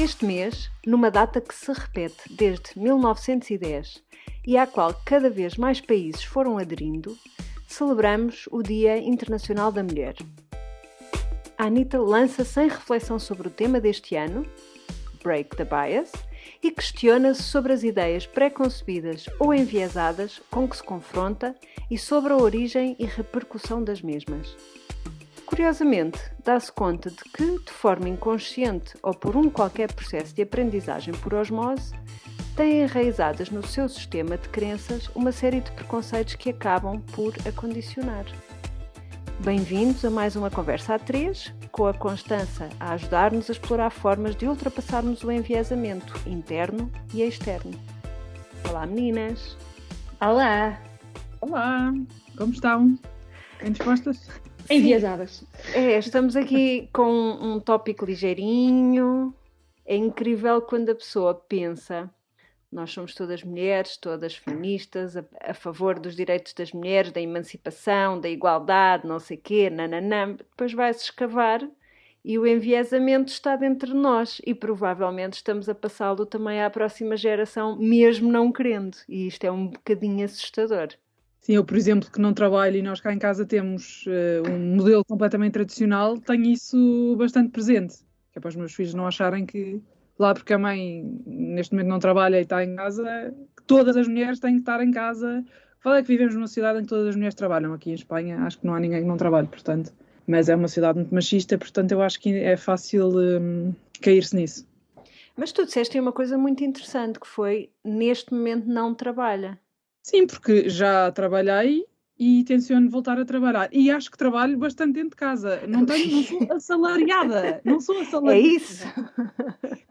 Este mês, numa data que se repete desde 1910 e à qual cada vez mais países foram aderindo, celebramos o Dia Internacional da Mulher. A Anitta lança sem reflexão sobre o tema deste ano, Break the Bias, e questiona-se sobre as ideias pré-concebidas ou enviesadas com que se confronta e sobre a origem e repercussão das mesmas. Curiosamente, dá-se conta de que, de forma inconsciente ou por um qualquer processo de aprendizagem por osmose, têm enraizadas no seu sistema de crenças uma série de preconceitos que acabam por a condicionar. Bem-vindos a mais uma Conversa a Três, com a Constança a ajudar-nos a explorar formas de ultrapassarmos o enviesamento interno e externo. Olá, meninas! Olá! Olá! Como estão? Bem dispostas? Enviesadas. Estamos aqui com um tópico ligeirinho. É incrível quando a pessoa pensa, nós somos todas mulheres, todas feministas, a favor dos direitos das mulheres, da emancipação, da igualdade, não sei o quê, nananã. Depois vai-se escavar e o enviesamento está dentro de nós e provavelmente estamos a passá-lo também à próxima geração, mesmo não querendo. E isto é um bocadinho assustador. Sim, eu, por exemplo, que não trabalho e nós cá em casa temos um modelo completamente tradicional, tenho isso bastante presente. Que é para os meus filhos não acharem que, lá porque a mãe neste momento não trabalha e está em casa, que todas as mulheres têm que estar em casa. Fala que vivemos numa cidade em que todas as mulheres trabalham. Aqui em Espanha acho que não há ninguém que não trabalhe, portanto. Mas é uma cidade muito machista, portanto eu acho que é fácil cair-se nisso. Mas tu disseste uma coisa muito interessante, que foi, neste momento não trabalha. Sim, porque já trabalhei e tenciono voltar a trabalhar. E acho que trabalho bastante dentro de casa. Não sou assalariada. Não sou assalariada. É isso?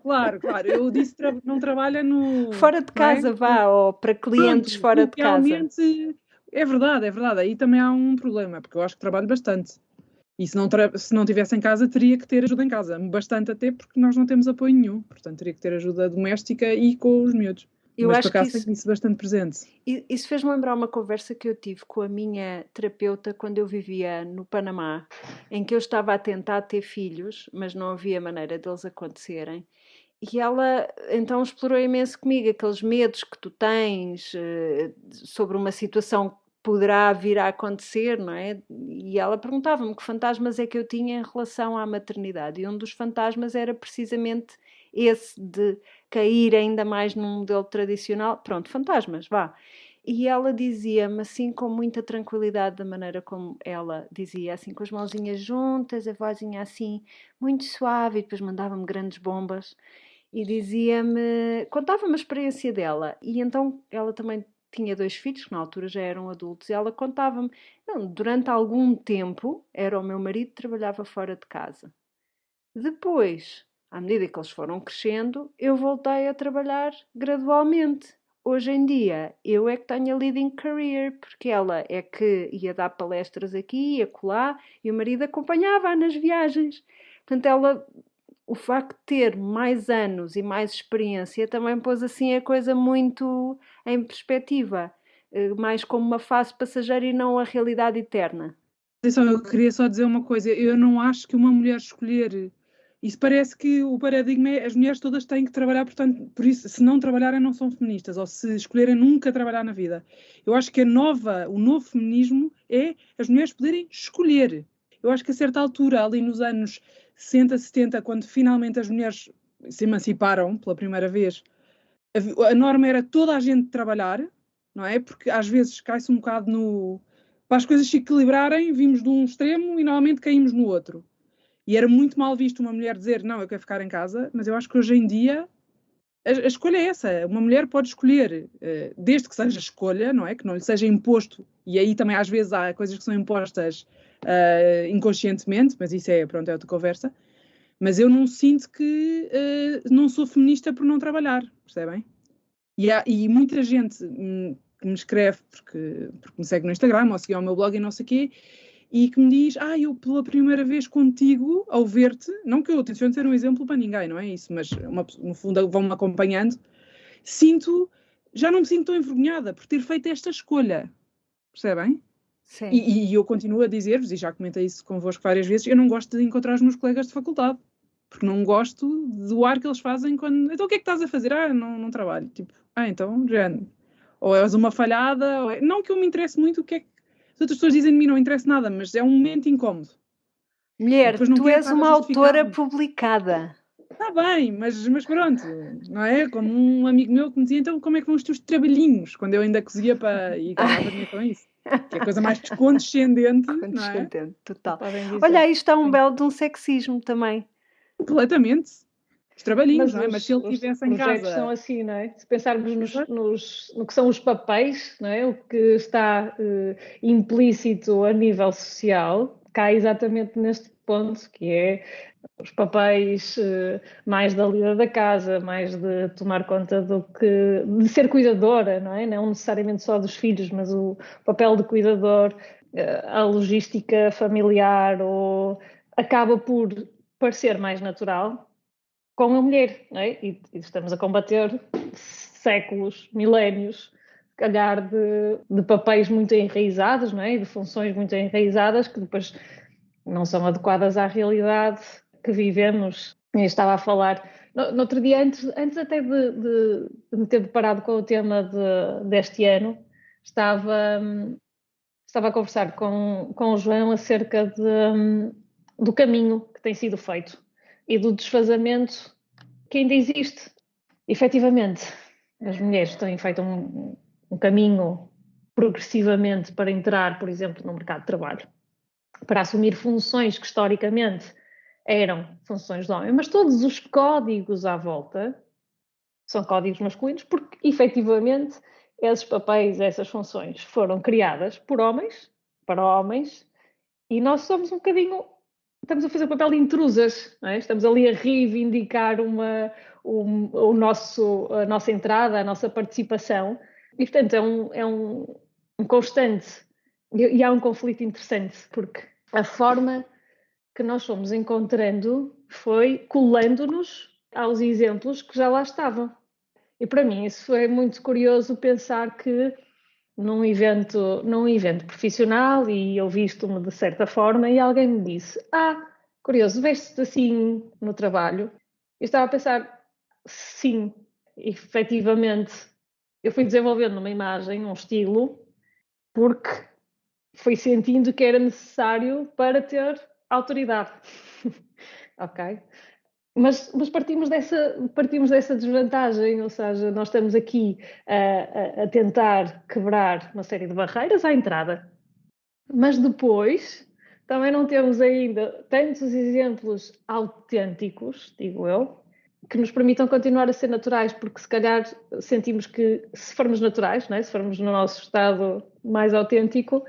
Claro. Eu disse não trabalha no... Fora de casa, vá, ou para clientes fora de casa. Realmente, é verdade. Aí também há um problema, porque eu acho que trabalho bastante. E se não tivesse em casa, teria que ter ajuda em casa. Bastante até, porque nós não temos apoio nenhum. Portanto, teria que ter ajuda doméstica e com os miúdos. Mas por acaso tenho isso bastante presente. Isso fez-me lembrar uma conversa que eu tive com a minha terapeuta quando eu vivia no Panamá, em que eu estava a tentar ter filhos, mas não havia maneira deles acontecerem. E ela então explorou imenso comigo aqueles medos que tu tens sobre uma situação que poderá vir a acontecer, não é? E ela perguntava-me que fantasmas é que eu tinha em relação à maternidade. E um dos fantasmas era precisamente esse de cair ainda mais num modelo tradicional. Pronto, fantasmas, vá. E ela dizia-me assim com muita tranquilidade, da maneira como ela dizia, assim com as mãozinhas juntas, a vozinha assim muito suave, e depois mandava-me grandes bombas e dizia-me, contava-me a experiência dela. E então ela também tinha 2 filhos, que na altura já eram adultos, e ela contava-me, durante algum tempo era o meu marido que trabalhava fora de casa. Depois, à medida que eles foram crescendo, eu voltei a trabalhar gradualmente. Hoje em dia, eu é que tenho a leading career, porque ela é que ia dar palestras aqui e acolá, e o marido acompanhava-a nas viagens. Portanto, o facto de ter mais anos e mais experiência também pôs assim a coisa muito em perspectiva, mais como uma fase passageira e não a realidade eterna. Eu queria só dizer uma coisa, eu não acho que uma mulher escolher... Isso parece que o paradigma é as mulheres todas têm que trabalhar, portanto, por isso, se não trabalharem não são feministas, ou se escolherem nunca trabalhar na vida. Eu acho que o novo feminismo é as mulheres poderem escolher. Eu acho que a certa altura, ali nos anos 60, 70, quando finalmente as mulheres se emanciparam pela primeira vez, a norma era toda a gente trabalhar, não é? Porque às vezes cai-se um bocado para as coisas se equilibrarem, vimos de um extremo e normalmente caímos no outro. E era muito mal visto uma mulher dizer, não, eu quero ficar em casa, mas eu acho que hoje em dia a escolha é essa. Uma mulher pode escolher, desde que seja escolha, não é? Que não lhe seja imposto. E aí também às vezes há coisas que são impostas inconscientemente, mas isso é outra conversa. Mas eu não sinto que não sou feminista por não trabalhar, percebem? E muita gente que me escreve porque me segue no Instagram ou seguiu ao meu blog e não sei o quê, e que me diz, eu pela primeira vez contigo, ao ver-te, não que eu tencione ser um exemplo para ninguém, não é isso, mas no fundo vão-me acompanhando, já não me sinto tão envergonhada por ter feito esta escolha, percebem? Sim. E eu continuo a dizer-vos, e já comentei isso convosco várias vezes, eu não gosto de encontrar os meus colegas de faculdade. porque não gosto do ar que eles fazem quando... Então o que é que estás a fazer? Não trabalho. Tipo, então, já... Ou és uma falhada, ou não que eu me interesse muito o que é que as outras pessoas dizem de mim, não interessa nada, mas é um momento incómodo. Mulher, Depois não tu quero és estar a uma justificar. autora publicada. Está bem, mas pronto, não é? Como um amigo meu que me dizia, então como é que vão os teus trabalhinhos? Quando eu ainda cozia e ganhava dinheiro com isso. Que é a coisa mais descondescendente, não é? Condescendente, total. Podem dizer. Olha, aí está um Sim. belo de um sexismo também. Completamente. Os trabalhinhos, Mas não é? Mas se ele os estivesse em projetos casa... são assim, não é? Se pensarmos Exato. no que são os papéis, não é? O que está implícito a nível social, cai exatamente neste ponto, que é os papéis mais da lida da casa, mais de tomar conta de ser cuidadora, não é? Não necessariamente só dos filhos, mas o papel de cuidador, a logística familiar, ou acaba por parecer mais natural com a mulher, não é? E estamos a combater séculos, milénios, se calhar de papéis muito enraizados, não é? E de funções muito enraizadas que depois não são adequadas à realidade que vivemos. Eu estava a falar no outro dia, antes até de me ter deparado com o tema deste ano, estava a conversar com o João acerca do caminho que tem sido feito e do desfazamento que ainda existe. Efetivamente, as mulheres têm feito um caminho progressivamente para entrar, por exemplo, no mercado de trabalho, para assumir funções que historicamente eram funções de homem, mas todos os códigos à volta são códigos masculinos, porque efetivamente esses papéis, essas funções foram criadas por homens, para homens, e nós somos um bocadinho, estamos a fazer o papel de intrusas, não é? Estamos ali a reivindicar a nossa entrada, a nossa participação, e portanto é um constante, e há um conflito interessante, porque a forma que nós fomos encontrando foi colando-nos aos exemplos que já lá estavam. E para mim isso foi muito curioso pensar que num evento profissional, e eu visto-me de certa forma, e alguém me disse, curioso, vestes-te assim no trabalho? Eu estava a pensar, sim, efetivamente, eu fui desenvolvendo uma imagem, um estilo, porque fui sentindo que era necessário para ter autoridade. Ok? Mas partimos dessa desvantagem, ou seja, nós estamos aqui a tentar quebrar uma série de barreiras à entrada, mas depois também não temos ainda tantos exemplos autênticos, digo eu, que nos permitam continuar a ser naturais, porque se calhar sentimos que se formos naturais, não é? Se formos no nosso estado mais autêntico,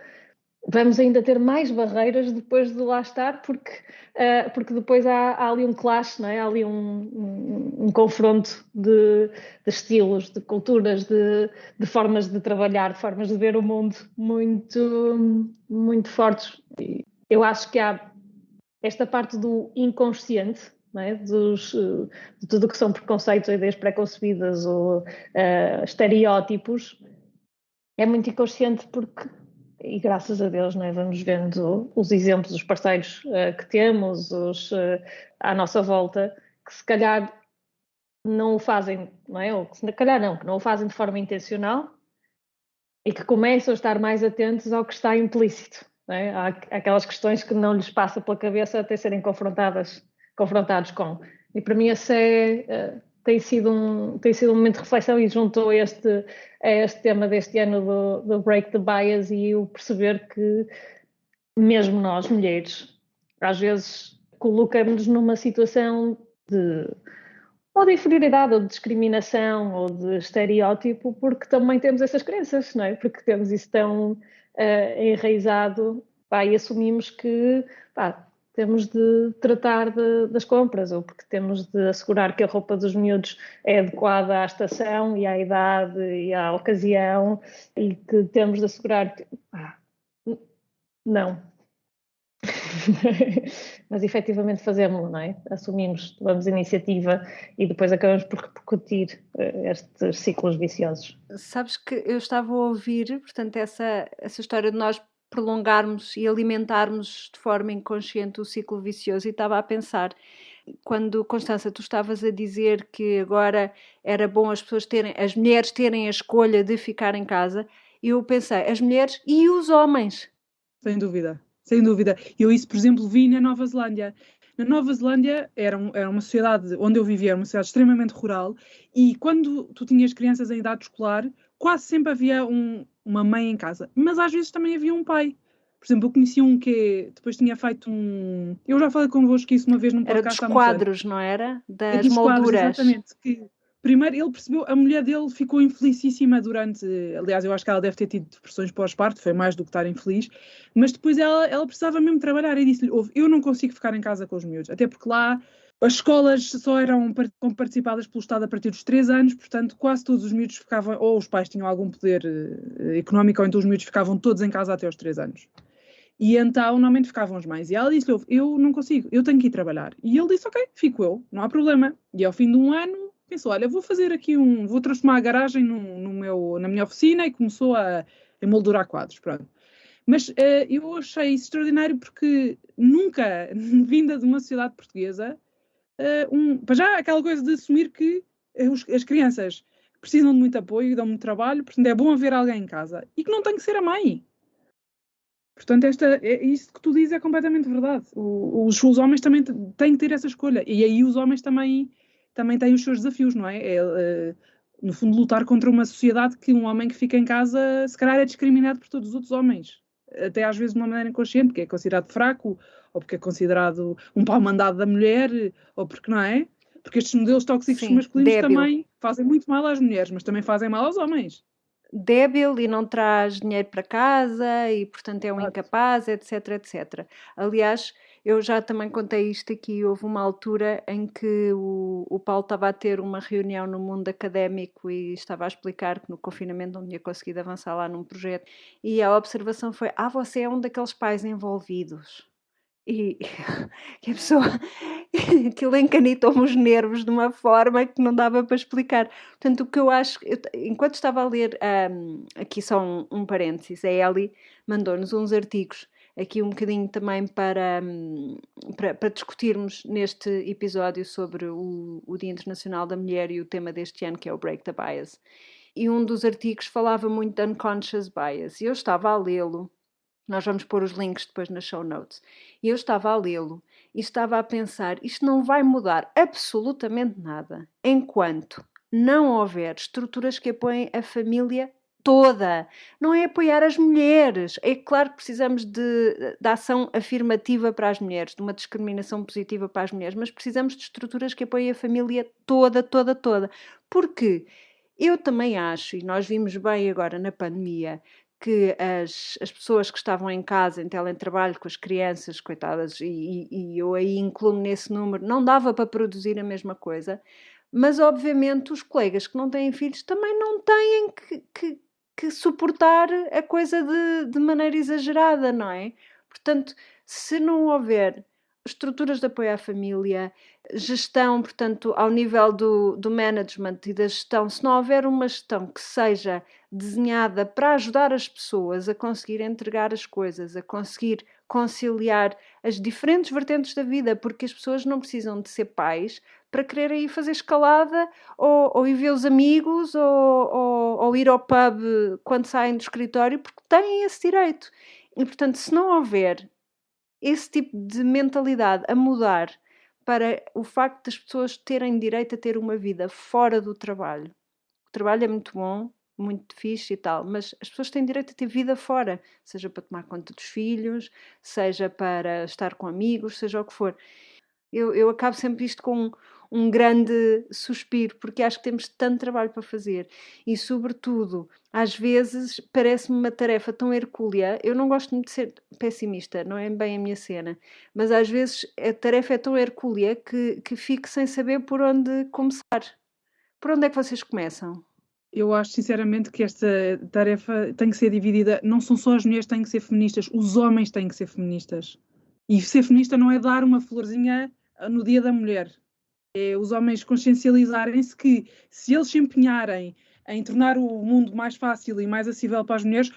vamos ainda ter mais barreiras depois de lá estar, porque depois há ali um clash, não é? Há ali um confronto de estilos, de culturas, de formas de trabalhar, de formas de ver o mundo muito, muito fortes. E eu acho que há esta parte do inconsciente, não é? De tudo o que são preconceitos ou ideias pré-concebidas ou estereótipos, é muito inconsciente porque, e graças a Deus, não é? Vamos vendo os exemplos, os parceiros que temos, à nossa volta, que se calhar não o fazem, não é? Ou que se calhar não, que não o fazem de forma intencional e que começam a estar mais atentos ao que está implícito, não é? Há aquelas questões que não lhes passa pela cabeça até serem confrontados com. E para mim esse tem sido um momento de reflexão, e juntou a este tema deste ano do Break the Bias, e o perceber que mesmo nós, mulheres, às vezes colocamos-nos numa situação ou de inferioridade, ou de discriminação, ou de estereótipo, porque também temos essas crenças, não é? Porque temos isso tão enraizado, e assumimos que temos de tratar das compras, ou porque temos de assegurar que a roupa dos miúdos é adequada à estação e à idade e à ocasião, e que temos de assegurar que... não. Mas efetivamente fazemos-lo, não é? Assumimos, tomamos iniciativa e depois acabamos por repercutir estes ciclos viciosos. Sabes que eu estava a ouvir, portanto, essa história de nós prolongarmos e alimentarmos de forma inconsciente o ciclo vicioso, e estava a pensar, quando, Constança, tu estavas a dizer que agora era bom as mulheres terem a escolha de ficar em casa, eu pensei, as mulheres e os homens. Sem dúvida, sem dúvida. Eu isso, por exemplo, vi na Nova Zelândia. Na Nova Zelândia era uma sociedade onde eu vivia, era uma sociedade extremamente rural, e quando tu tinhas crianças em idade escolar, quase sempre havia uma mãe em casa, mas às vezes também havia um pai. Por exemplo, eu conheci um que depois tinha feito um... Eu já falei convosco isso uma vez num Era podcast dos há muitos anos. quadros, não era? Das Dos quadros, molduras. exatamente. Que primeiro ele percebeu, a mulher dele ficou infelicíssima durante... Aliás, eu acho que ela deve ter tido depressões pós-parto, foi mais do que estar infeliz, mas depois ela precisava mesmo trabalhar e disse-lhe, eu não consigo ficar em casa com os miúdos, até porque lá as escolas só eram participadas pelo Estado a partir dos 3 anos, portanto quase todos os miúdos ficavam, ou os pais tinham algum poder económico, ou então os miúdos ficavam todos em casa até aos 3 anos. E então, normalmente ficavam as mães. E ela disse-lhe, eu não consigo, eu tenho que ir trabalhar. E ele disse, ok, fico eu, não há problema. E ao fim de um ano, pensou, olha, vou fazer aqui vou transformar a garagem na minha oficina, e começou a emoldurar quadros, pronto. Mas eu achei isso extraordinário porque nunca, vinda de uma sociedade portuguesa, para já aquela coisa de assumir que as crianças precisam de muito apoio e dão muito trabalho, portanto é bom haver alguém em casa. E que não tem que ser a mãe. Portanto, isso que tu dizes é completamente verdade. Os homens também têm que ter essa escolha. E aí os homens também têm os seus desafios, não é? No fundo, lutar contra uma sociedade que um homem que fica em casa, se calhar, é discriminado por todos os outros homens. Até às vezes de uma maneira inconsciente, porque é considerado fraco, ou porque é considerado um pau-mandado da mulher, ou porque não é? Porque estes modelos tóxicos masculinos débil. também fazem muito mal às mulheres, mas também fazem mal aos homens. Débil e não traz dinheiro para casa e, portanto, é um incapaz, etc, etc. Aliás, eu já também contei isto aqui, houve uma altura em que o Paulo estava a ter uma reunião no mundo académico e estava a explicar que no confinamento não tinha conseguido avançar lá num projeto, e a observação foi, você é um daqueles pais envolvidos. E a pessoa, aquilo encanitou-me os nervos de uma forma que não dava para explicar. Portanto, o que eu acho, enquanto estava a ler, aqui só um parênteses, a Ellie mandou-nos uns artigos, aqui um bocadinho também para discutirmos neste episódio sobre o Dia Internacional da Mulher e o tema deste ano, que é o Break the Bias. E um dos artigos falava muito de unconscious bias, e eu estava a lê-lo. Nós vamos pôr os links depois nas show notes. E eu estava a lê-lo e estava a pensar, isto não vai mudar absolutamente nada enquanto não houver estruturas que apoiem a família toda. Não é apoiar as mulheres. É claro que precisamos de ação afirmativa para as mulheres, de uma discriminação positiva para as mulheres, mas precisamos de estruturas que apoiem a família toda, toda, toda. Porque eu também acho, e nós vimos bem agora na pandemia, que as pessoas que estavam em casa, em teletrabalho, com as crianças, coitadas, e eu aí incluo-me nesse número, não dava para produzir a mesma coisa, mas obviamente os colegas que não têm filhos também não têm que suportar a coisa de maneira exagerada, não é? Portanto, se não houver estruturas de apoio à família, gestão, portanto, ao nível do management e da gestão, se não houver uma gestão que seja desenhada para ajudar as pessoas a conseguir entregar as coisas, a conseguir conciliar as diferentes vertentes da vida, porque as pessoas não precisam de ser pais para quererem ir fazer escalada ou ir ver os amigos ou ir ao pub quando saem do escritório, porque têm esse direito. E, portanto, se não houver esse tipo de mentalidade a mudar para o facto das pessoas terem direito a ter uma vida fora do trabalho. O trabalho é muito bom, muito fixe e tal, mas as pessoas têm direito a ter vida fora, seja para tomar conta dos filhos, seja para estar com amigos, seja o que for. Eu acabo sempre isto com um grande suspiro, porque acho que temos tanto trabalho para fazer e, sobretudo, às vezes parece-me uma tarefa tão hercúlea. Eu não gosto muito de ser pessimista, não é bem a minha cena, mas às vezes a tarefa é tão hercúlea que fico sem saber por onde começar. Por onde é que vocês começam? Eu acho sinceramente que esta tarefa tem que ser dividida, não são só as mulheres que têm que ser feministas, os homens têm que ser feministas. E ser feminista não é dar uma florzinha no Dia da Mulher. É os homens consciencializarem-se que, se eles se empenharem em tornar o mundo mais fácil e mais acessível para as mulheres,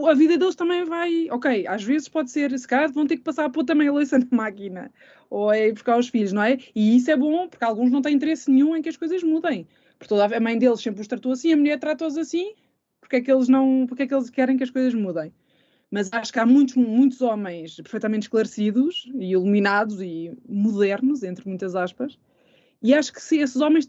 a vida deles também vai... Ok, às vezes pode ser, se calhar vão ter que passar a pôr também a louça na máquina, ou é ir buscar os filhos, não é? E isso é bom, porque alguns não têm interesse nenhum em que as coisas mudem. Porque a mãe deles sempre os tratou assim, a mulher trata-os assim, porque é que eles querem que as coisas mudem? Mas acho que há muitos homens perfeitamente esclarecidos e iluminados e modernos, entre muitas aspas, e acho que esses homens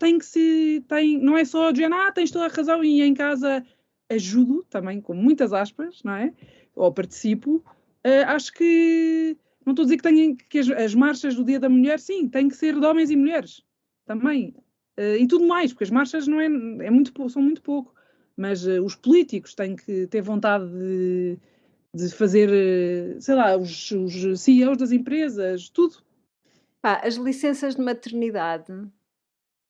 não é só dizer, tens toda a razão e em casa ajudo também, com muitas aspas, não é? Ou participo. Acho que, não estou a dizer que as marchas do Dia da Mulher, sim, têm que ser de homens e mulheres, também. E tudo mais, porque as marchas não são muito pouco, mas os políticos têm que ter vontade de fazer, sei lá, os CEOs das empresas, tudo. As licenças de maternidade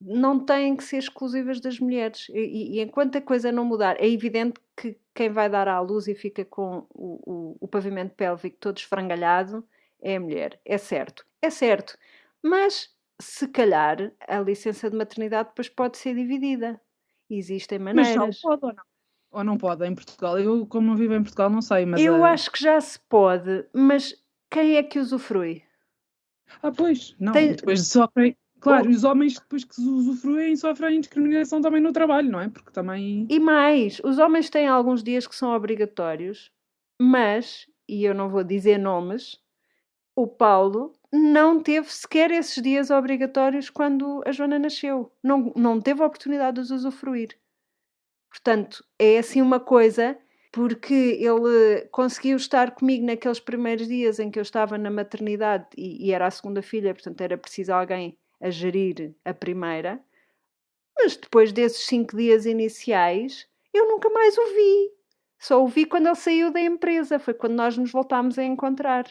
não têm que ser exclusivas das mulheres. E enquanto a coisa não mudar, é evidente que quem vai dar à luz e fica com o pavimento pélvico todo esfrangalhado é a mulher. É certo. É certo. Mas, se calhar, a licença de maternidade depois pode ser dividida. Existem maneiras. Mas já pode ou não? Ou não pode em Portugal? Eu, como não vivo em Portugal, não sei. Mas eu acho que já se pode, mas quem é que usufrui? Pois, não. Depois sofrem... Claro, os homens depois que usufruem sofrem discriminação também no trabalho, não é? Porque também... E mais, os homens têm alguns dias que são obrigatórios, mas, e eu não vou dizer nomes, o Paulo não teve sequer esses dias obrigatórios quando a Joana nasceu. Não teve a oportunidade de os usufruir. Portanto, é assim uma coisa, porque ele conseguiu estar comigo naqueles primeiros dias em que eu estava na maternidade e era a segunda filha, portanto era preciso alguém a gerir a primeira. Mas depois desses 5 dias iniciais, eu nunca mais o vi. Só o vi quando ele saiu da empresa. Foi quando nós nos voltámos a encontrar.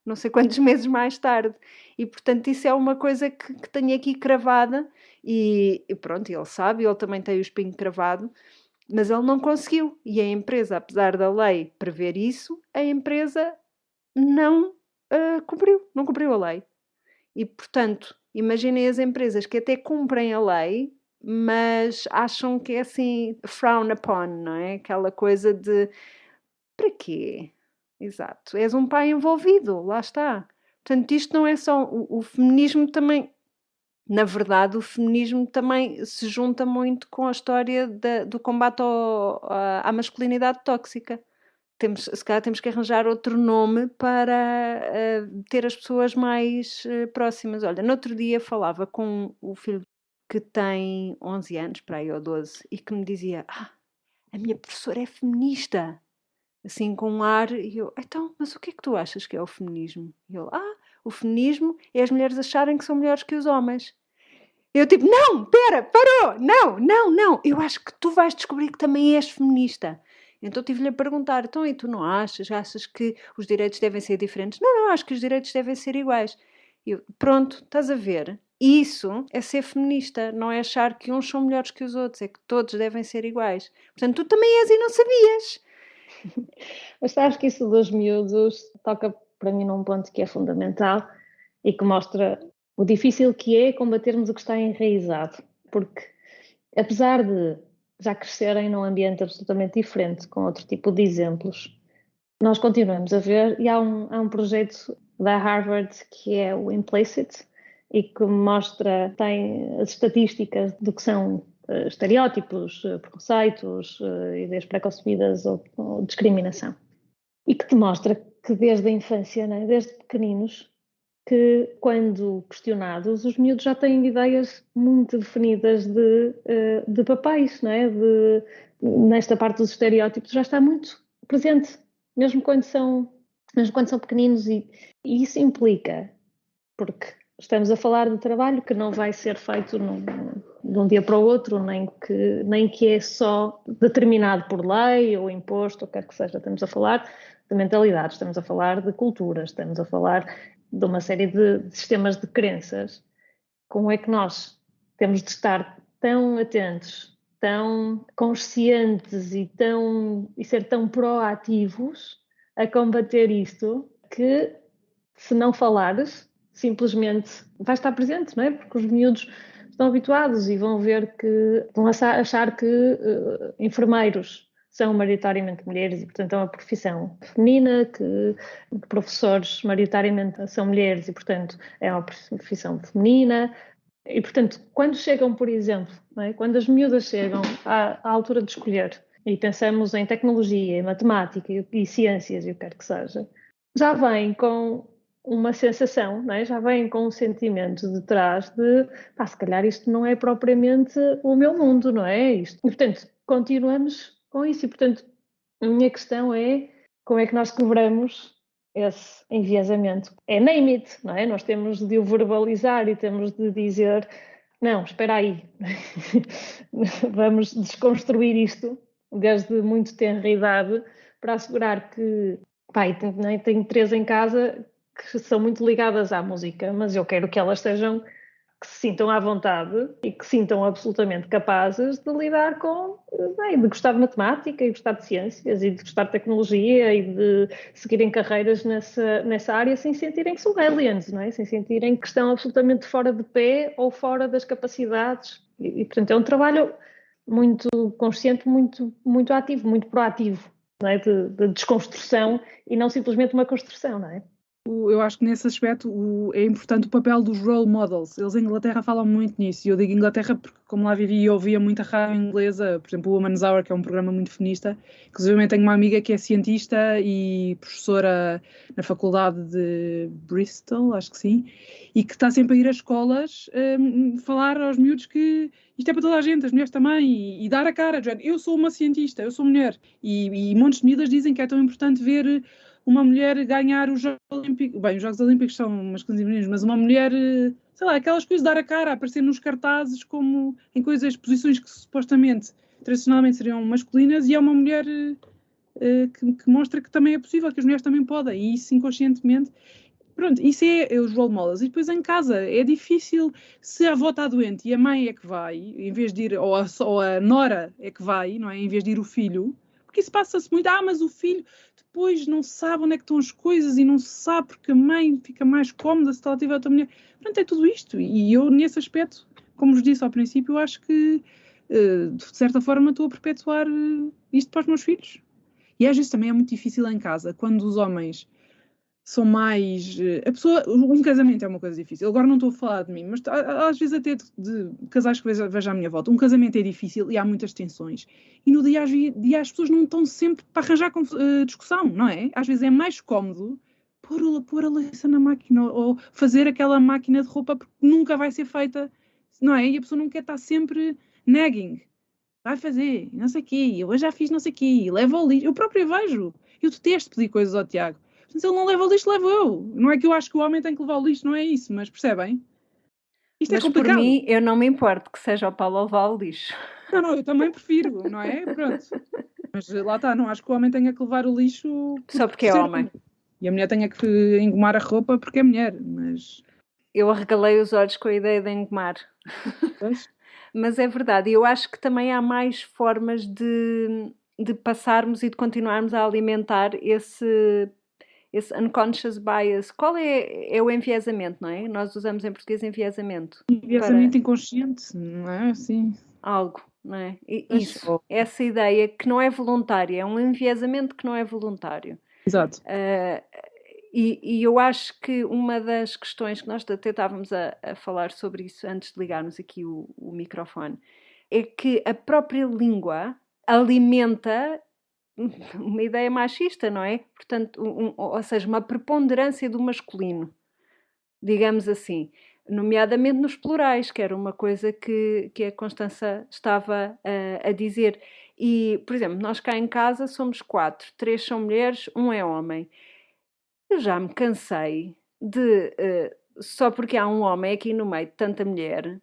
Não sei quantos meses mais tarde. E, portanto, isso é uma coisa que tenho aqui cravada. E pronto, ele sabe, ele também tem o espinho cravado. Mas ele não conseguiu. E a empresa, apesar da lei prever isso, a empresa não não cumpriu a lei. E, portanto, imaginem as empresas que até cumprem a lei, mas acham que é assim, frown upon, não é? Aquela coisa de, para quê? Exato, és um pai envolvido, lá está. Portanto, isto não é só, o feminismo também, na verdade, o feminismo também se junta muito com a história do combate à masculinidade tóxica. Se calhar temos que arranjar outro nome para ter as pessoas mais próximas. Olha, no outro dia falava com o filho que tem 11 anos, para aí ou 12, e que me dizia, a minha professora é feminista. Assim, com um ar, e eu, então, mas o que é que tu achas que é o feminismo? E ele, o feminismo é as mulheres acharem que são melhores que os homens. Eu tipo, não, pera, parou, não, eu acho que tu vais descobrir que também és feminista. Então tive-lhe a perguntar, então e tu não achas que os direitos devem ser diferentes? Não, acho que os direitos devem ser iguais. Eu, pronto, estás a ver? Isso é ser feminista, não é achar que uns são melhores que os outros, é que todos devem ser iguais. Portanto, tu também és e não sabias. Mas sabes que isso dos miúdos toca para mim num ponto que é fundamental e que mostra o difícil que é combatermos o que está enraizado. Porque, apesar de já crescerem num ambiente absolutamente diferente, com outro tipo de exemplos, nós continuamos a ver, e há um projeto da Harvard que é o Implicit, e que tem as estatísticas do que são estereótipos, preconceitos, ideias preconcebidas ou discriminação. E que te mostra que desde a infância, né, desde pequeninos, que quando questionados, os miúdos já têm ideias muito definidas de papéis, não é? Nesta parte dos estereótipos já está muito presente, mesmo quando são pequeninos, e isso implica, porque estamos a falar de trabalho que não vai ser feito de um dia para o outro, nem que é só determinado por lei ou imposto, ou quer que seja. Estamos a falar de mentalidades, estamos a falar de culturas, estamos a falar de uma série de sistemas de crenças. Como é que nós temos de estar tão atentos, tão conscientes e ser tão proativos a combater isto, que se não falares, simplesmente vai estar presente, não é? Porque os miúdos estão habituados e vão ver vão achar que enfermeiros são maioritariamente mulheres e, portanto, é uma profissão feminina, que professores maioritariamente são mulheres e, portanto, é uma profissão feminina. E, portanto, quando chegam, por exemplo, não é? Quando as miúdas chegam à altura de escolher e pensamos em tecnologia, em matemática e ciências e o que quer que seja, já vêm com uma sensação, não é? Já vêm com um sentimento de trás de, pá, se calhar isto não é propriamente o meu mundo, não é? Isto. E, portanto, continuamos com isso. E, portanto, a minha questão é como é que nós quebramos esse enviesamento. É name it, não é? Nós temos de o verbalizar e temos de dizer, não, espera aí, vamos desconstruir isto desde muito tenra idade para assegurar que, pá, tenho 3 em casa que são muito ligadas à música, mas eu quero que elas sejam, que se sintam à vontade e que se sintam absolutamente capazes de lidar com, bem, de gostar de matemática e gostar de ciências e de gostar de tecnologia e de seguirem carreiras nessa área sem sentirem que são aliens, não é? Sem sentirem que estão absolutamente fora de pé ou fora das capacidades. E portanto, é um trabalho muito consciente, muito ativo, muito proativo, não é? De desconstrução e não simplesmente uma construção, não é? Eu acho que nesse aspecto é importante o papel dos role models. Eles em Inglaterra falam muito nisso. E eu digo Inglaterra porque, como lá vivi e ouvia muita rádio inglesa, por exemplo, o Woman's Hour, que é um programa muito feminista. Inclusive, tenho uma amiga que é cientista e professora na faculdade de Bristol, acho que sim, e que está sempre a ir às escolas falar aos miúdos que isto é para toda a gente, as mulheres também, e dar a cara. Eu sou uma cientista, eu sou mulher. E montes de miúdas dizem que é tão importante ver uma mulher ganhar os Jogos Olímpicos. Bem, os Jogos Olímpicos são masculinos e femininos, mas uma mulher, sei lá, aquelas coisas, dar a cara, aparecer nos cartazes como em coisas, posições que supostamente, tradicionalmente seriam masculinas, e é uma mulher que mostra que também é possível, que as mulheres também podem, e isso inconscientemente. Pronto, isso é os role models. E depois em casa é difícil, se a avó está doente e a mãe é que vai, em vez de ir, ou a nora é que vai, não é? Em vez de ir o filho, porque isso passa-se muito, mas o filho depois não sabe onde é que estão as coisas e não sabe porque a mãe fica mais cómoda se ela tiver outra mulher. Pronto, é tudo isto. E eu, nesse aspecto, como vos disse ao princípio, eu acho que, de certa forma, estou a perpetuar isto para os meus filhos. E às vezes também é muito difícil em casa, quando os homens são mais... Um casamento é uma coisa difícil. Agora não estou a falar de mim, mas às vezes até de casais que vejo à minha volta. Um casamento é difícil e há muitas tensões. E no dia a dia as pessoas não estão sempre para arranjar discussão, não é? Às vezes é mais cómodo pôr a louça na máquina ou fazer aquela máquina de roupa porque nunca vai ser feita, não é? E a pessoa não quer estar sempre nagging. Vai fazer, não sei o quê. Eu já fiz não sei o quê. Leva ao lixo. Eu própria vejo. Eu detesto pedir coisas ao Tiago. Se ele não leva o lixo, levo eu. Não é que eu acho que o homem tem que levar o lixo, não é isso, mas percebem? Isto mas é complicado. Por mim, eu não me importo que seja o Paulo a levar o lixo. Não, eu também prefiro, não é? Pronto. Mas lá está, não acho que o homem tenha que levar o lixo... Só porque é homem. E a mulher tenha que engomar a roupa porque é mulher, mas... Eu arregalei os olhos com a ideia de engomar. Pois? Mas é verdade, eu acho que também há mais formas de passarmos e de continuarmos a alimentar esse unconscious bias. Qual é o enviesamento, não é? Nós usamos em português enviesamento. Enviesamento inconsciente, não é? Assim. Algo, não é? Isso, essa ideia que não é voluntária, é um enviesamento que não é voluntário. Exato. E eu acho que uma das questões que nós até estávamos a falar sobre isso antes de ligarmos aqui o microfone, é que a própria língua alimenta uma ideia machista, não é? Portanto, ou seja, uma preponderância do masculino, digamos assim, nomeadamente nos plurais, que era uma coisa que a Constança estava a dizer. E, por exemplo, nós cá em casa somos 4, 3 são mulheres, 1 é homem. Eu já me cansei de, só porque há um homem aqui no meio de tanta mulher,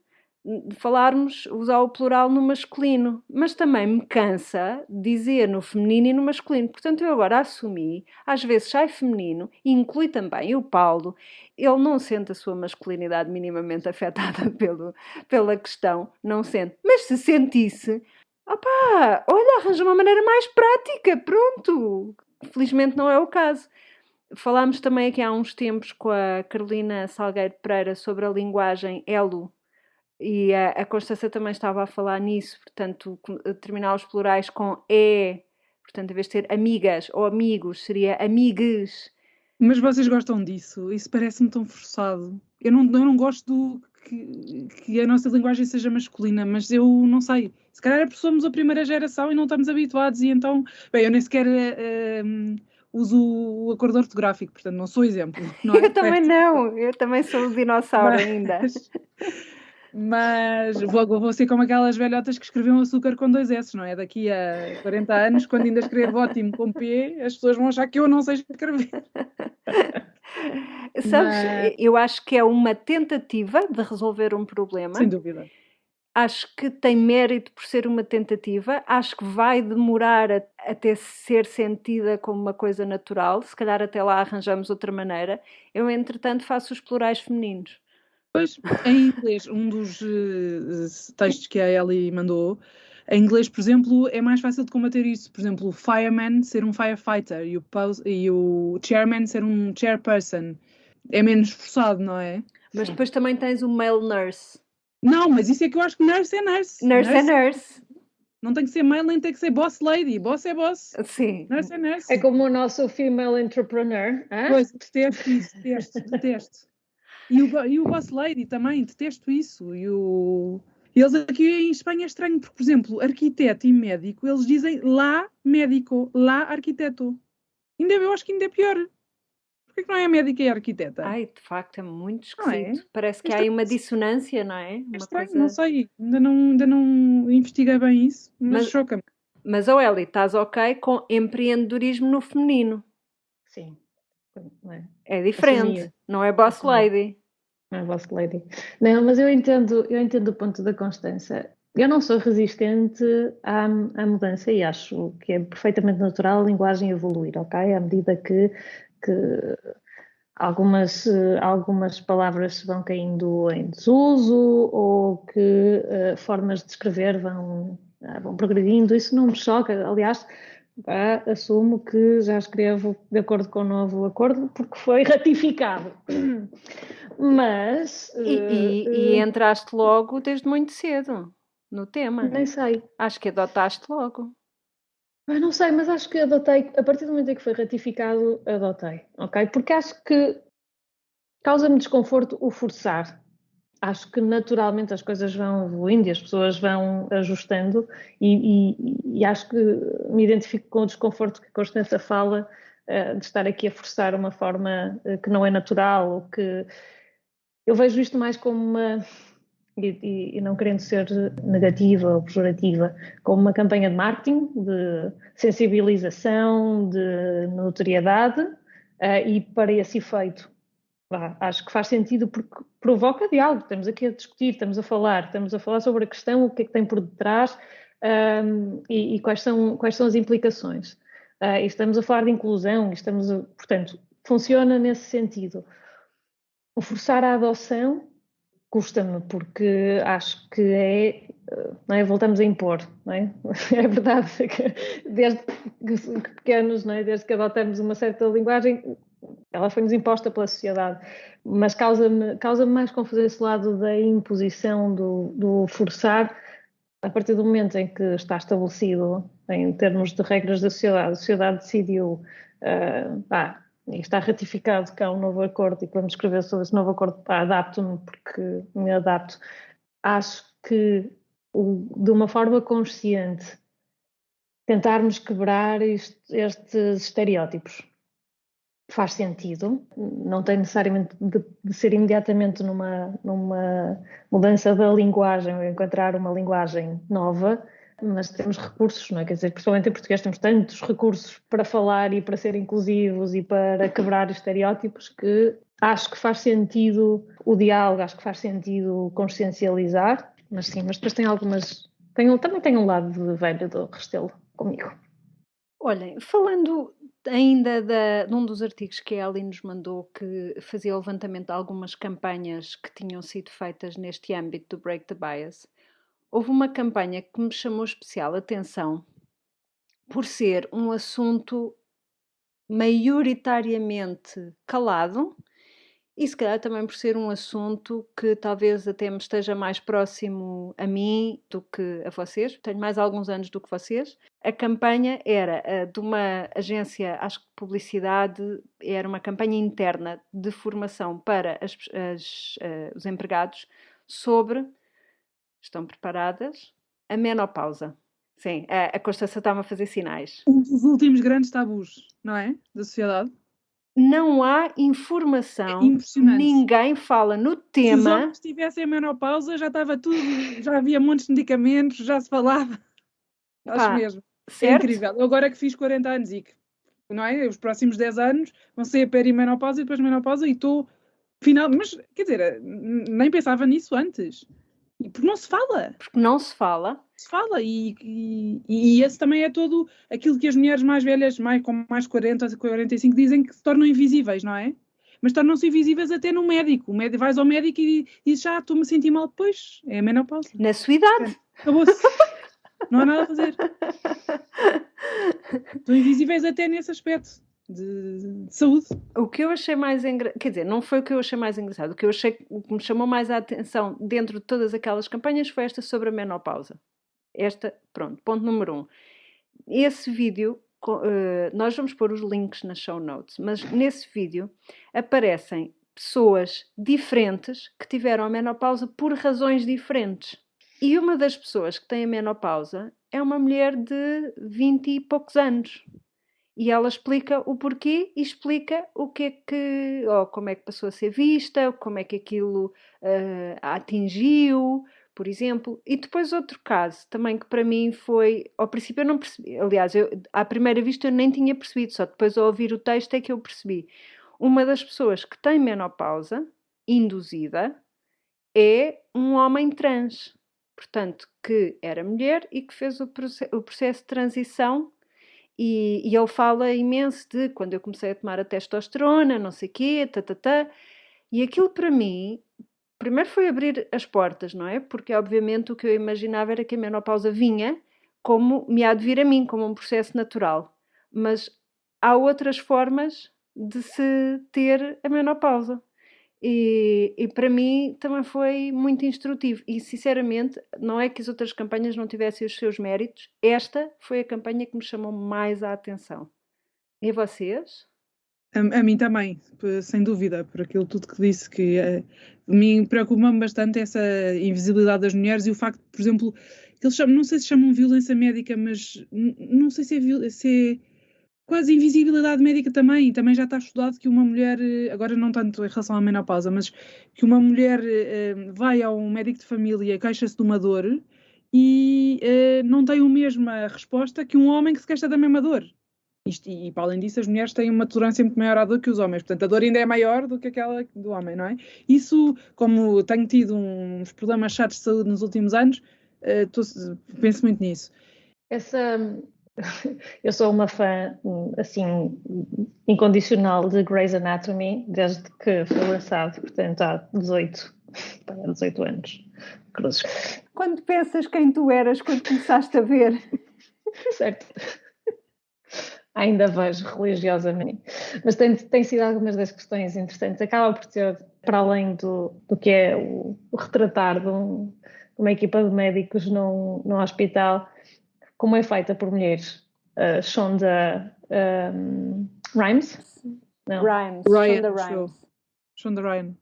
usar o plural no masculino, mas também me cansa dizer no feminino e no masculino. Portanto, eu agora assumi, às vezes sai feminino, e inclui também o Paulo. Ele não sente a sua masculinidade minimamente afetada pela questão, não sente. Mas se sentisse, opá, olha, arranja uma maneira mais prática, pronto. Felizmente não é o caso. Falámos também aqui há uns tempos com a Carolina Salgueiro Pereira sobre a linguagem elo, e a Constança também estava a falar nisso, portanto, terminar os plurais com E Portanto, em vez de ser amigas ou amigos, seria amigues. Mas vocês gostam disso? Isso parece-me tão forçado. Eu não gosto que a nossa linguagem seja masculina, mas eu não sei. Se calhar é porque somos a primeira geração e não estamos habituados, e então. Bem, eu nem sequer uso o acordo ortográfico, portanto não sou exemplo, não é? Eu também não, eu também sou um dinossauro ainda. Mas vou ser como aquelas velhotas que escreviam açúcar com 2 S, não é? Daqui a 40 anos, quando ainda escrevo ótimo com P, as pessoas vão achar que eu não sei escrever. Sabes, Mas, eu acho que é uma tentativa de resolver um problema. sem dúvida. Acho que tem mérito por ser uma tentativa. Acho que vai demorar até ser sentida como uma coisa natural. Se calhar até lá arranjamos outra maneira. Eu, entretanto, faço os plurais femininos. Pois, em inglês, um dos textos que a Ellie mandou, em inglês, por exemplo, é mais fácil de combater isso. Por exemplo, o fireman ser um firefighter e o chairman ser um chairperson. É menos forçado, não é? Mas depois também tens o male nurse. Não, mas isso é que eu acho que nurse é nurse. Nurse é nurse. Não tem que ser male, nem tem que ser boss lady. Boss é boss. Sim. Nurse é nurse. É como o nosso female entrepreneur. Hein? Pois, detesto isso, detesto. E o boss lady também, detesto isso. Eles aqui em Espanha é estranho, porque, por exemplo, arquiteto e médico, eles dizem lá médico, lá arquiteto. Eu acho que ainda é pior. Porquê que não é médica e arquiteta? Ai, de facto, é muito Não é? esquisito. Parece que É há aí uma estranho. dissonância, não é? É Uma estranho, coisa... não sei. Ainda não investiguei bem isso, mas choca-me. Mas, oh Eli, estás ok com empreendedorismo no feminino? Sim. Não é? É diferente, Assumia. não é boss lady. Não é boss lady. Não, mas eu entendo o ponto da Constança. Eu não sou resistente à mudança e acho que é perfeitamente natural a linguagem evoluir, ok? À medida que algumas palavras vão caindo em desuso ou que formas de escrever vão progredindo, isso não me choca. Aliás, assumo que já escrevo de acordo com o novo acordo porque foi ratificado. Mas... E entraste logo desde muito cedo no tema. Nem sei. Acho que adotaste logo. Não sei, mas acho que adotei, a partir do momento em que foi ratificado, adotei, ok? Porque acho que causa-me desconforto o forçar. Acho que naturalmente as coisas vão evoluindo e as pessoas vão ajustando e acho que me identifico com o desconforto que a Constança fala de estar aqui a forçar uma forma que não é natural, ou que eu vejo isto mais como uma, e não querendo ser negativa ou pejorativa, como uma campanha de marketing, de sensibilização, de notoriedade e para esse efeito. Acho que faz sentido porque provoca diálogo. Estamos aqui a discutir, estamos a falar sobre a questão, o que é que tem por detrás e quais são as implicações. E estamos a falar de inclusão, portanto, funciona nesse sentido. O forçar a adoção custa-me, porque acho que não é? Voltamos a impor, não é? É verdade que desde pequenos, não é? Desde que adotamos uma certa linguagem, ela foi-nos imposta pela sociedade, mas causa-me mais confusão esse lado da imposição, do forçar, a partir do momento em que está estabelecido, em termos de regras da sociedade, a sociedade decidiu, e está ratificado que há um novo acordo e que vamos escrever sobre esse novo acordo, adapto-me porque me adapto. Acho que, de uma forma consciente, tentarmos quebrar estes estereótipos faz sentido, não tem necessariamente de ser imediatamente numa mudança da linguagem ou encontrar uma linguagem nova, mas temos recursos, não é? Quer dizer, principalmente em português temos tantos recursos para falar e para ser inclusivos e para quebrar estereótipos que acho que faz sentido o diálogo, acho que faz sentido consciencializar, mas sim, mas depois também tem um lado de velho do Restelo comigo. Olhem, falando ainda de um dos artigos que a Ellie nos mandou, que fazia o levantamento de algumas campanhas que tinham sido feitas neste âmbito do Break the Bias, houve uma campanha que me chamou especial atenção por ser um assunto maioritariamente calado E se calhar também por ser um assunto que talvez até me esteja mais próximo a mim do que a vocês. Tenho mais alguns anos do que vocês. A campanha era de uma agência, acho que de publicidade, era uma campanha interna de formação para os empregados sobre, estão preparadas, a menopausa. Sim, a Constança está-me a fazer sinais. Um dos últimos grandes tabus, não é? Da sociedade. Não há informação, É impressionante. ninguém fala no Se os tema. homens tivessem a menopausa, já estava tudo, já havia montes de medicamentos, já se falava. Acho Pá, mesmo. É certo? incrível. Eu agora que fiz 40 anos e que, não é? Os próximos 10 anos vão ser a perimenopausa e depois menopausa e estou final. Mas, quer dizer, nem pensava nisso antes. Porque não se fala. Porque não se fala. Se fala e esse também é todo aquilo que as mulheres mais velhas, com mais 40, 45, dizem que se tornam invisíveis, não é? Mas tornam-se invisíveis até no médico. Vais ao médico e dizes, estou-me a sentir mal, depois é a menopausa. Na sua idade. Acabou-se. Não há nada a fazer. Estão invisíveis até nesse aspecto de saúde. O que eu achei mais engraçado, quer dizer, não foi o que eu achei mais engraçado, o que me chamou mais a atenção dentro de todas aquelas campanhas foi esta sobre a menopausa. Esta, pronto, ponto número 1. Esse vídeo, nós vamos pôr os links nas show notes, mas nesse vídeo aparecem pessoas diferentes que tiveram a menopausa por razões diferentes. E uma das pessoas que tem a menopausa é uma mulher de 20 e poucos anos. E ela explica o porquê e explica o que é que, como é que passou a ser vista, como é que aquilo a atingiu, por exemplo. E depois outro caso, também que para mim foi, ao princípio eu não percebi, aliás, à primeira vista eu nem tinha percebido, só depois ao ouvir o texto é que eu percebi. Uma das pessoas que tem menopausa induzida é um homem trans, portanto, que era mulher e que fez o processo de transição. E ele fala imenso de quando eu comecei a tomar a testosterona, não sei o quê, e aquilo para mim, primeiro foi abrir as portas, não é? Porque obviamente o que eu imaginava era que a menopausa vinha como me há de vir a mim, como um processo natural. Mas há outras formas de se ter a menopausa. E para mim também foi muito instrutivo. E sinceramente, não é que as outras campanhas não tivessem os seus méritos, esta foi a campanha que me chamou mais a atenção. E vocês? A mim também, sem dúvida, por aquilo tudo que disse, que me preocupa-me bastante essa invisibilidade das mulheres e o facto, por exemplo, que eles chamam, não sei se chamam violência médica, mas não sei se é quase invisibilidade médica também. Também já está estudado que uma mulher, agora não tanto em relação à menopausa, mas que uma mulher vai ao médico de família, queixa-se de uma dor e não tem a mesma resposta que um homem que se queixa da mesma dor. E para além disso, as mulheres têm uma tolerância muito maior à dor que os homens. Portanto, a dor ainda é maior do que aquela do homem, não é? Isso, como tenho tido uns problemas chatos de saúde nos últimos anos, penso muito nisso. Eu sou uma fã, assim, incondicional de Grey's Anatomy, desde que foi lançado, portanto, há 18 anos. Cruzes. Quando pensas quem tu eras quando começaste a ver? Certo. Ainda vejo religiosamente. Mas tem sido algumas das questões interessantes. Acaba por ter, para além do que é o retratar de uma equipa de médicos num hospital, como é feita por mulheres. Shonda Rhimes? Não. Shonda Rhimes.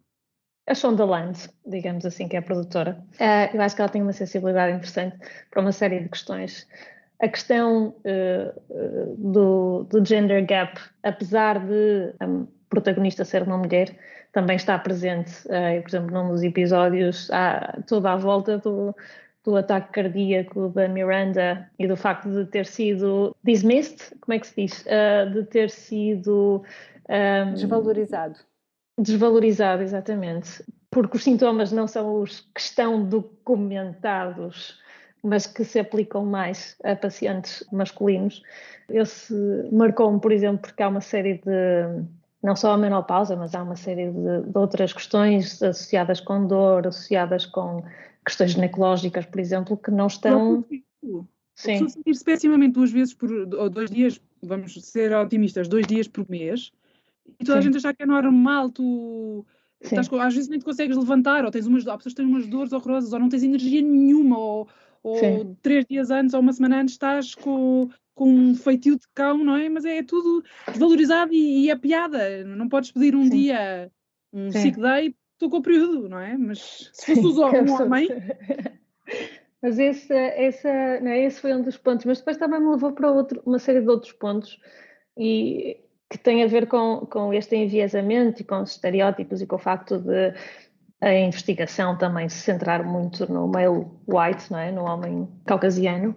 A Shonda Land, digamos assim, que é a produtora. Eu acho que ela tem uma sensibilidade interessante para uma série de questões. A questão do gender gap, apesar de a protagonista ser uma mulher, também está presente, por exemplo, num dos episódios, toda à volta do ataque cardíaco da Miranda e do facto de ter sido dismissed, como é que se diz? De ter sido... Desvalorizado, exatamente. Porque os sintomas não são os que estão documentados, mas que se aplicam mais a pacientes masculinos. Esse marcou-me, por exemplo, porque há uma série de, não só a menopausa, mas há uma série de outras questões associadas com dor, associadas com questões ginecológicas, por exemplo, que não estão... Sim. A pessoa sentir-se pessimamente 2 vezes ou 2 dias, vamos ser otimistas, 2 dias por mês, e toda a gente achar que é normal tu Sim. às vezes nem te consegues levantar, ou há pessoas que têm umas dores horrorosas, ou não tens energia nenhuma, ou Sim. 3 dias antes ou uma semana antes estás com um feitio de cão, não é? Mas é tudo desvalorizado e é piada. Não podes pedir um Sim. dia, um Sim. sick day, estou com o período, não é? Mas se fosse Sim, que um absurdo. homem, Mas não é, esse foi um dos pontos, mas depois também me levou para uma série de outros pontos e que tem a ver com este enviesamento e com os estereótipos e com o facto de a investigação também se centrar muito no male white, não é? No homem caucasiano.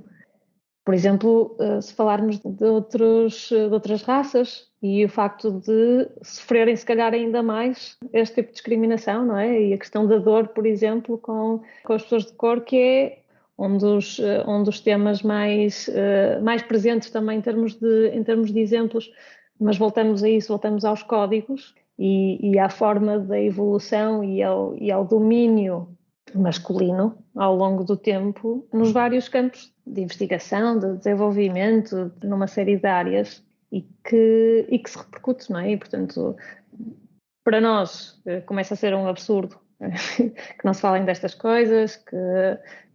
Por exemplo, se falarmos de outras raças e o facto de sofrerem, se calhar, ainda mais este tipo de discriminação, não é? E a questão da dor, por exemplo, com as pessoas de cor, que é um dos temas mais presentes também em termos de exemplos, mas voltamos a isso, voltamos aos códigos e à forma da evolução e ao domínio masculino ao longo do tempo nos vários campos de investigação, de desenvolvimento, numa série de áreas e que se repercute, não é? E, portanto, para nós começa a ser um absurdo que não se falem destas coisas,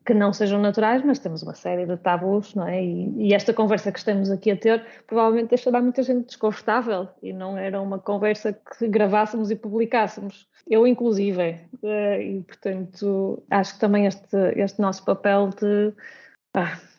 que não sejam naturais, mas temos uma série de tabus, não é? E esta conversa que estamos aqui a ter provavelmente deixará muita gente desconfortável e não era uma conversa que gravássemos e publicássemos. Eu, inclusive, e portanto, acho que também este nosso papel de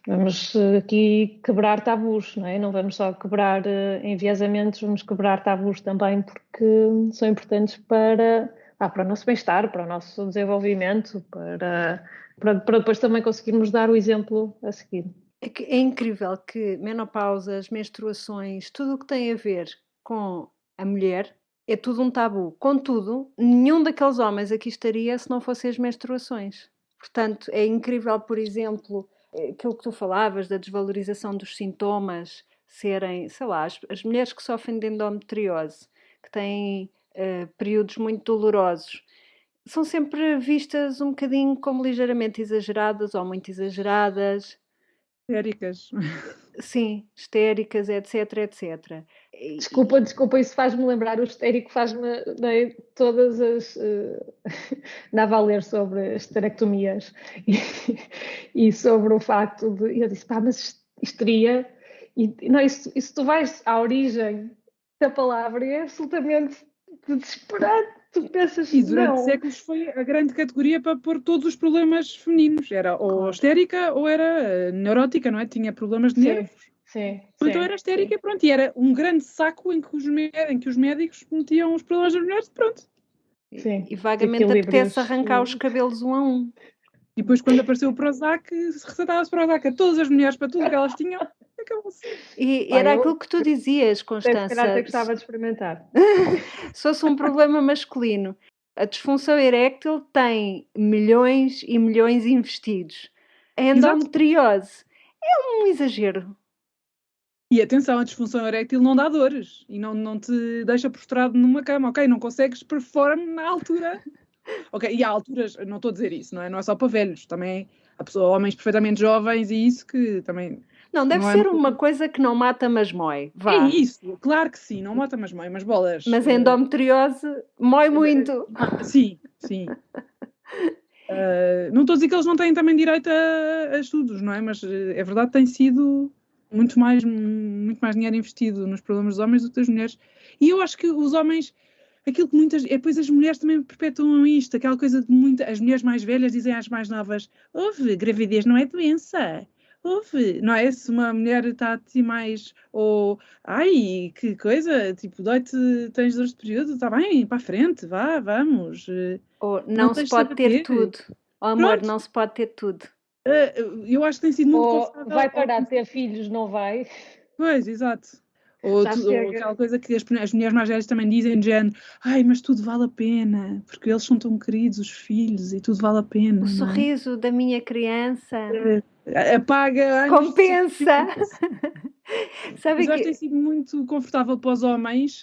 vamos aqui quebrar tabus, não é? Não vamos só quebrar enviesamentos, vamos quebrar tabus também porque são importantes para o nosso bem-estar, para o nosso desenvolvimento, para depois também conseguirmos dar o exemplo a seguir. É incrível que menopausas, menstruações, tudo o que tem a ver com a mulher é tudo um tabu. Contudo, nenhum daqueles homens aqui estaria se não fossem as menstruações. Portanto, é incrível, por exemplo, aquilo que tu falavas da desvalorização dos sintomas serem, sei lá, as mulheres que sofrem de endometriose, que têm períodos muito dolorosos, são sempre vistas um bocadinho como ligeiramente exageradas ou muito exageradas. histéricas. Sim, histéricas, etc, etc. Desculpa, isso faz-me lembrar, o histérico faz-me todas as... dava a ler sobre esterectomias e sobre o facto de... Eu disse, mas histeria... Não, isso tu vais à origem da palavra e é absolutamente desesperante. Tu pensas, E durante não. séculos foi a grande categoria para pôr todos os problemas femininos. Era ou histérica ou era neurótica, não é? Tinha problemas de nervos. Sim. Então era histérica, pronto. E era um grande saco em que os médicos metiam os problemas das mulheres, pronto. Sim. E vagamente apetece arrancar os cabelos um a um. E depois, quando apareceu o Prozac, se receitava-se Prozac a todas as mulheres para tudo que elas tinham, acabou-se. E era aquilo que tu dizias, Constança. Se calhar até gostava de experimentar. Se fosse um problema masculino, a disfunção eréctil tem milhões e milhões investidos. A endometriose é um exagero. E atenção, a disfunção eréctil não dá dores e não te deixa prostrado numa cama, ok? Não consegues perform na altura. Ok, e há alturas, não estou a dizer isso, não é só para velhos, também há homens perfeitamente jovens e isso que também... Não, deve ser uma coisa que não mata, mas mói. Vá. É isso, claro que sim, não mata, mas mói, mas bolas. Mas a endometriose mói muito. Sim. Não estou a dizer que eles não têm também direito a estudos, não é? Mas é verdade que tem sido muito mais dinheiro investido nos problemas dos homens do que das mulheres. E eu acho que os homens... Aquilo que depois as mulheres também perpetuam isto, aquela coisa de as mulheres mais velhas dizem às mais novas, gravidez não é doença, não é? Se uma mulher está assim mais, ou, ai, que coisa, tipo, tens dores de período, está bem, para a frente, vamos. Ou não se pode ter tudo. Oh, amor, não se pode ter tudo. Eu acho que tem sido muito confortável. Vai parar de ter filhos, não vai? Pois, exato. Ou aquela coisa que as mulheres mais velhas também dizem de género, mas tudo vale a pena, porque eles são tão queridos, os filhos, e tudo vale a pena. O sorriso da minha criança apaga compensa. Mas acho que tem sido muito confortável para os homens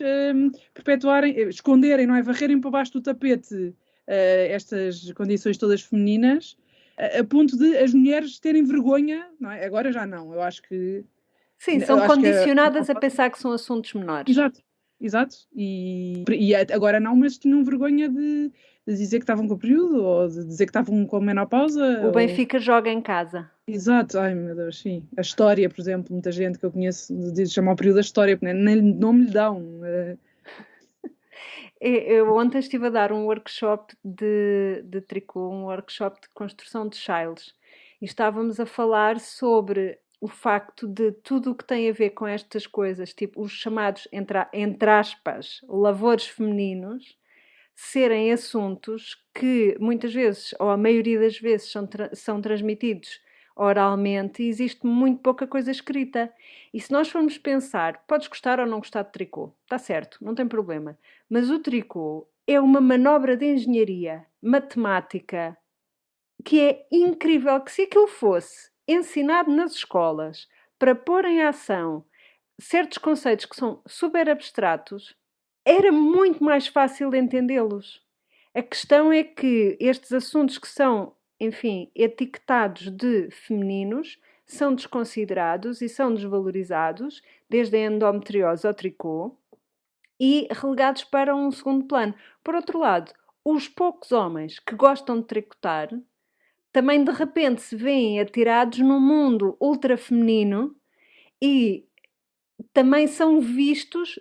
esconderem, não é? Varrerem para baixo do tapete estas condições todas femininas, a ponto de as mulheres terem vergonha, não é? Agora já não, eu acho que... Sim, são condicionadas a pensar que são assuntos menores. Exato. exato. E agora não, mas tinham vergonha de dizer que estavam com o período, ou de dizer que estavam com a menopausa. O Benfica joga em casa. Exato, ai meu Deus, sim. A história, por exemplo, muita gente que eu conheço diz chamar o período da história, porque nem nome lhe dão. Eu ontem estive a dar um workshop de tricô, um workshop de construção de chales. E estávamos a falar sobre o facto de tudo o que tem a ver com estas coisas, tipo os chamados, entre aspas, lavores femininos, serem assuntos que muitas vezes, ou a maioria das vezes, são transmitidos oralmente e existe muito pouca coisa escrita. E se nós formos pensar, podes gostar ou não gostar de tricô, está certo, não tem problema. Mas o tricô é uma manobra de engenharia, matemática, que é incrível, que se aquilo fosse ensinado nas escolas para pôr em ação certos conceitos que são super abstratos, era muito mais fácil de entendê-los. A questão é que estes assuntos que são, enfim, etiquetados de femininos, são desconsiderados e são desvalorizados, desde a endometriose ao tricô, e relegados para um segundo plano. Por outro lado, os poucos homens que gostam de tricotar também de repente se veem atirados num mundo ultra feminino e também são vistos,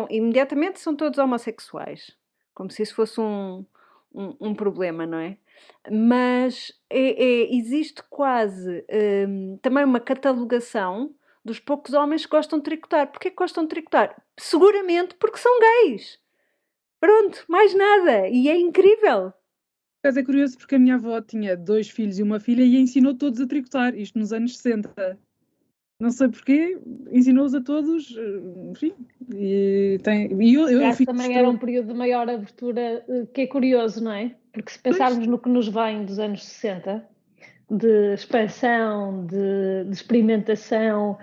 imediatamente são todos homossexuais, como se isso fosse um problema, não é? Mas existe quase também uma catalogação dos poucos homens que gostam de tricotar. Porquê que gostam de tricotar? Seguramente porque são gays. Pronto, mais nada. E é incrível. Mas é curioso porque a minha avó tinha 2 filhos e uma filha e ensinou todos a tricotar, isto nos anos 60. Não sei porquê, ensinou-os a todos, enfim. E eu fico também era um período de maior abertura, que é curioso, não é? Porque se pensarmos no que nos vem dos anos 60, de expansão, de experimentação,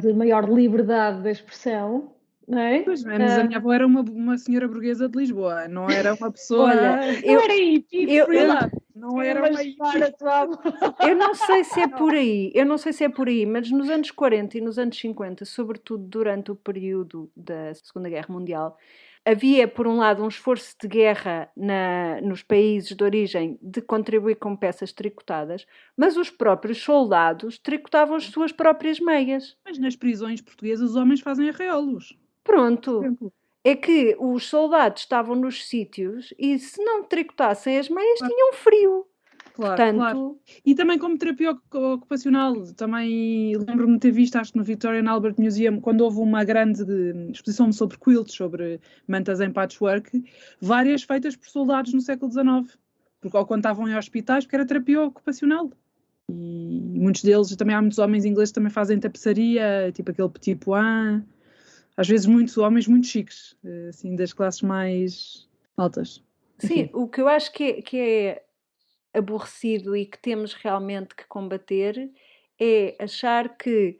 de maior liberdade de expressão, não é? Pois, mas a minha avó era uma senhora burguesa de Lisboa, não era uma pessoa... Olha, eu era hippie, não era uma hippie. Eu não sei se é por aí, mas nos anos 40 e nos anos 50, sobretudo durante o período da Segunda Guerra Mundial, havia, por um lado, um esforço de guerra nos países de origem de contribuir com peças tricotadas, mas os próprios soldados tricotavam as suas próprias meias. Mas nas prisões portuguesas os homens fazem arreolos. Pronto. É que os soldados estavam nos sítios e se não tricotassem as meias tinham frio. Claro, Portanto... claro. E também como terapia ocupacional, também lembro-me de ter visto, acho que no Victorian Albert Museum, quando houve uma grande exposição sobre quilts, sobre mantas em patchwork, várias feitas por soldados no século XIX, porque ou quando estavam em hospitais, porque era terapia ocupacional. E muitos deles, também há muitos homens ingleses que também fazem tapeçaria, tipo aquele petit point, às vezes muitos homens muito chiques, assim, das classes mais altas. Sim, o que eu acho que é aborrecido e que temos realmente que combater é achar que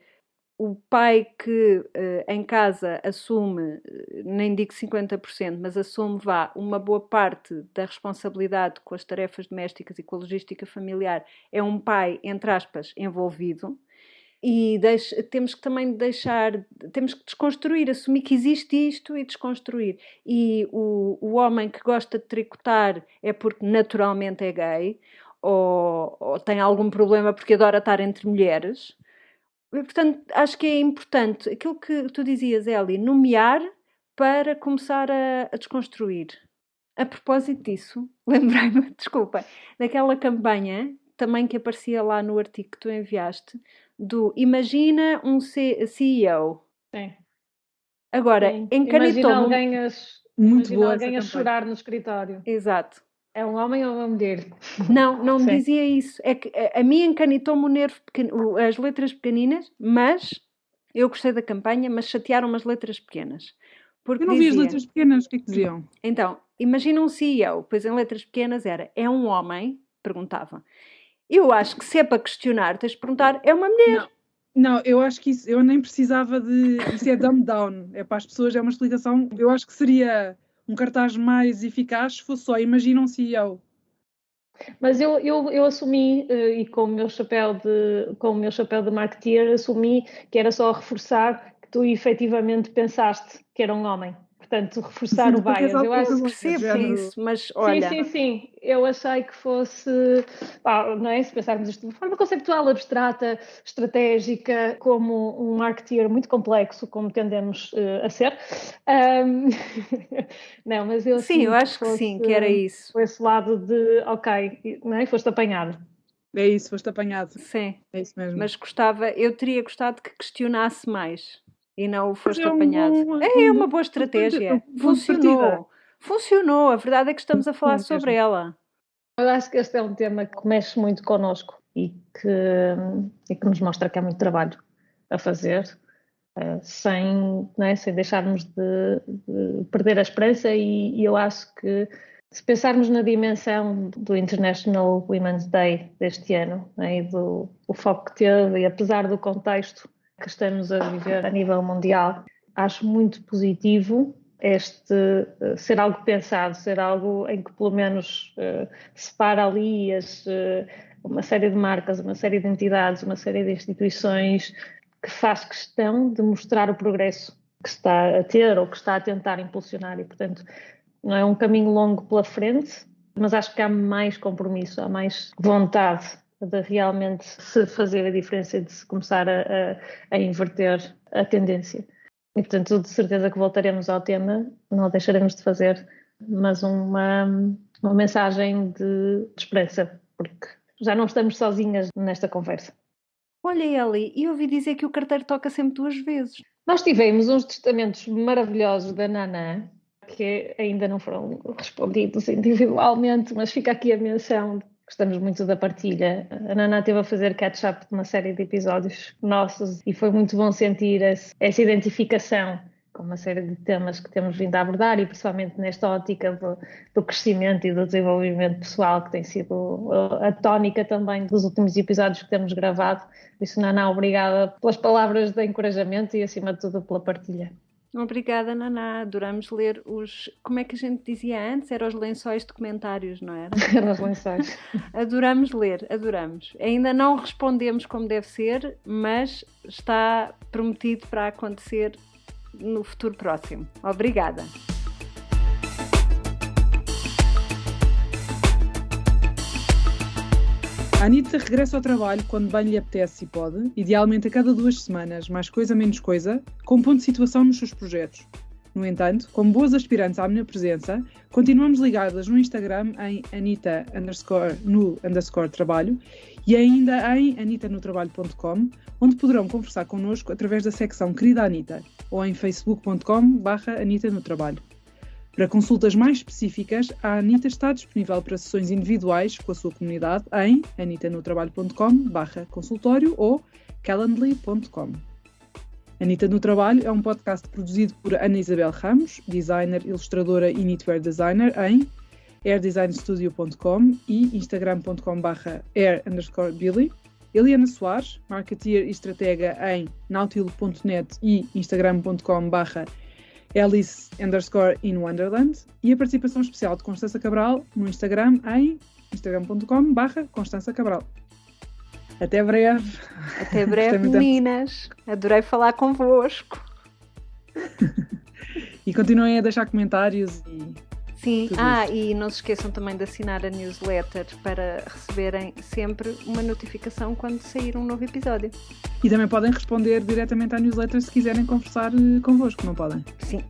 o pai que em casa assume, nem digo 50%, mas assume uma boa parte da responsabilidade com as tarefas domésticas e com a logística familiar, é um pai, entre aspas, envolvido. E temos que também temos que desconstruir, assumir que existe isto e desconstruir. E o homem que gosta de tricotar é porque naturalmente é gay ou tem algum problema porque adora estar entre mulheres. E, portanto, acho que é importante aquilo que tu dizias, Eli, nomear para começar a desconstruir. A propósito disso, lembrei-me, desculpa, daquela campanha também que aparecia lá no artigo que tu enviaste, do Imagina um CEO. Sim. Agora, encanitou-me... Imagina alguém a chorar no escritório. Exato. É um homem ou uma mulher? Não me dizia isso. É que a mim encanitou-me o nervo as letras pequeninas, mas eu gostei da campanha, mas chatearam-me as letras pequenas. Porque eu não vi as letras pequenas, o que é que diziam? Então, imagina um CEO, pois em letras pequenas é um homem, perguntava. Eu acho que se é para questionar, tens de perguntar, é uma mulher. Não, eu acho que isso, eu nem precisava de... Isso é dumb down, é para as pessoas, é uma explicação. Eu acho que seria um cartaz mais eficaz se fosse só imagina um CEO. Mas eu assumi, e com o meu chapéu de marketeer, assumi que era só reforçar que tu efetivamente pensaste que era um homem. Portanto, reforçar o bias. Eu acho que percebo isso, mas olha... Sim. Eu achei que fosse, não é? Se pensarmos isto de forma conceptual, abstrata, estratégica, como um marketeer muito complexo, como tendemos a ser. Não, mas eu sim, eu acho que sim, que era isso. Esse lado de, ok, não é? Foste apanhado. É isso, foste apanhado. Sim, é isso mesmo. Mas eu teria gostado que questionasse mais. E não o foste apanhado. É uma boa estratégia. Funcionou. A verdade é que estamos a falar sobre ela. Eu acho que este é um tema que mexe muito connosco e que nos mostra que há muito trabalho a fazer, sem deixarmos de perder a esperança. E eu acho que, se pensarmos na dimensão do International Women's Day deste ano, e do foco que teve, e apesar do contexto que estamos a viver a nível mundial, acho muito positivo este ser algo pensado, ser algo em que pelo menos separa ali uma série de marcas, uma série de entidades, uma série de instituições, que faz questão de mostrar o progresso que está a ter ou que está a tentar impulsionar. E, portanto, não é um caminho longo pela frente, mas acho que há mais compromisso, há mais vontade de realmente se fazer a diferença e de se começar a inverter a tendência. E, portanto, de certeza que voltaremos ao tema, não deixaremos de fazer, mas uma mensagem de esperança, porque já não estamos sozinhas nesta conversa. Olha, Eli, e ouvi dizer que o carteiro toca sempre 2 vezes. Nós tivemos uns testamentos maravilhosos da Naná, que ainda não foram respondidos individualmente, mas fica aqui a menção. Gostamos muito da partilha. A Naná esteve a fazer catch-up de uma série de episódios nossos e foi muito bom sentir essa identificação com uma série de temas que temos vindo a abordar, e principalmente nesta ótica do crescimento e do desenvolvimento pessoal, que tem sido a tónica também dos últimos episódios que temos gravado. Por isso, Naná, obrigada pelas palavras de encorajamento e, acima de tudo, pela partilha. Obrigada, Naná. Adoramos ler como é que a gente dizia antes? Eram os lençóis de comentários, não era? Eram os lençóis. Adoramos ler, adoramos. Ainda não respondemos como deve ser, mas está prometido para acontecer no futuro próximo. Obrigada. A Anitta regressa ao trabalho quando bem lhe apetece e pode, idealmente a cada 2 semanas, mais coisa menos coisa, com ponto de situação nos seus projetos. No entanto, como boas aspirantes à minha presença, continuamos ligadas no Instagram em Anita_no_trabalho e ainda em anitanotrabalho.com, onde poderão conversar connosco através da secção Querida Anitta, ou em facebook.com/anitanotrabalho. Para consultas mais específicas, a Anitta está disponível para sessões individuais com a sua comunidade em anitanotrabalho.com/consultório ou calendly.com. Anitta no Trabalho é um podcast produzido por Ana Isabel Ramos, designer, ilustradora e knitwear designer em airdesignstudio.com e instagram.com/air_billy. Eliana Soares, marketeer e estratega em nautilo.net e instagram.com/Alice_in Wonderland, e a participação especial de Constança Cabral no Instagram em instagram.com/Constança Cabral. Até breve. Até breve, meninas. Adorei falar convosco. E continuem a deixar comentários Sim, e não se esqueçam também de assinar a newsletter para receberem sempre uma notificação quando sair um novo episódio. E também podem responder diretamente à newsletter se quiserem conversar convosco, não podem? Sim.